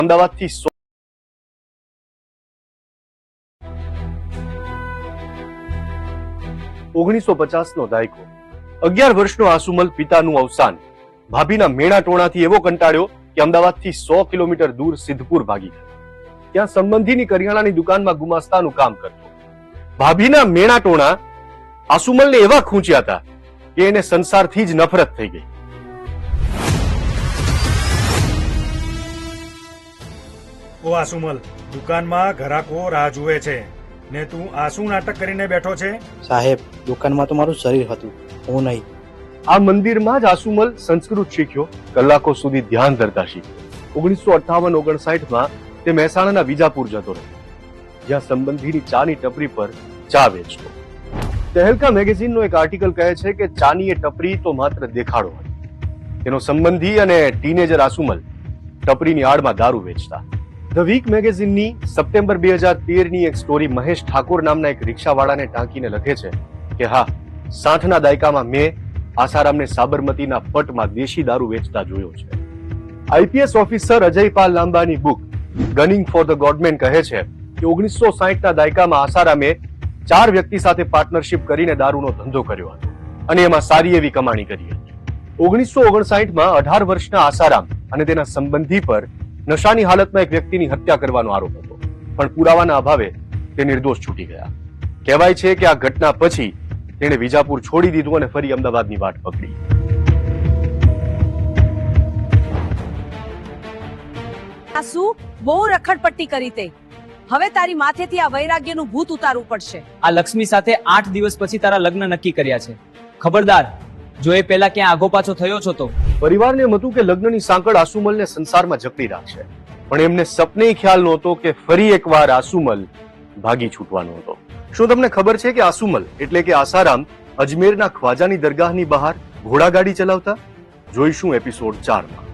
અમદાવાદથી 1950નો દાયકો. 11 વર્ષનો આસુમલ પિતાનું અવસાન. ભાભીના મેણા ટોણાથી એવો કંટાળ્યો કે અમદાવાદથી 100 કિલોમીટર દૂર સિદ્ધપુર ભાગી ગયો. ત્યાં સંબંધીની કરિયાણાની દુકાનમાં ગુમાસ્તાનું કામ કરતો. ભાભીના મેણા ટોણા આસુમલને એવા ખૂંચ્યા હતા કે એને સંસારથી જ નફરત થઈ ગઈ. ઓ આસુમલ, દુકાનમાં ગ્રાહકો રાહ જુએ છે ને તું આ શું નાટક કરીને બેઠો છે? સાહેબ, દુકાનમાં તો મારું શરીર હતું, હું નહીં. આ મંદિરમાં જ આસુમલ સંસ્કૃત શીખ્યો, કલાકો સુધી ધ્યાન ધરતા શીખ્યો. 1958-59માં તે મહેસાણાના વિજાપુર જતો રહ્યો, જ્યાં સંબંધીની ચાની ટપરી પર ચા વેચતો. તહેલકા મેગેઝિનનો એક આર્ટિકલ કહે છે કે ચાની એ ટપરી તો માત્ર દેખાડો હતી. તેનો સંબંધી અને ટીનેજર આસુમલ ટપરીની આડમાં દારૂ વેચતા. ધ વીક મેગેઝિનની સપ્ટેમ્બર 2013ની એક સ્ટોરી મહેશ ઠાકોર નામના એક રિક્ષાવાળાને ટાંકીને લખે છે કે હા, 60ના દાયકામાં મેં આસારામને સાબરમતીના પટમાં દેશી દારૂ વેચતા જોયો છે. આઈપીએસ ઓફિસર અજયપાલ લાંબાની book gunning for the godman કહે છે કે 1960ના દાયકામાં આસારામે 4 વ્યક્તિ સાથે પાર્ટનરશિપ કરીને દારૂનો ધંધો કર્યો હતો અને એમાં સારી એવી કમાણી કરી હતી. 1959માં 18 વર્ષના આસારામ અને તેના સંબંધી પર નશાની હાલતમાં એક વ્યક્તિની હત્યા કરવાનો આરોપ હતો, પણ પુરાવાના અભાવે તે નિર્દોષ છૂટી ગયા. કહેવાય છે કે આ ઘટના પછી તેણે વિજાપુર છોડી દીધું અને ફરી અમદાવાદની વાટ પકડી. આસુ, બહુ રખડપટ્ટી કરી તે. હવે તારી માથેથી આ વૈરાગ્યનું ભૂત ઉતારવું પડશે. આ લક્ષ્મી સાથે 8 દિવસ પછી તારા લગ્ન નક્કી કર્યા છે. ખબરદાર, જો એ પેલા ક્યાં આગો પાછો થયો છો તો. પરિવારને એમ હતું કે લગ્નની સાંકળ આસુમલને સંસારમાં જકડી રાખશે, પણ એમને સપને ખ્યાલ નહોતો કે ફરી એકવાર આસુમલ ભાગી છૂટવાનો હતો. શું તમને ખબર છે કે આસુમલ એટલે કે આસારામ અજમેરના ખ્વાજાની દરગાહની બહાર ઘોડાગાડી ચલાવતા? જોઈશું એપિસોડ 4માં.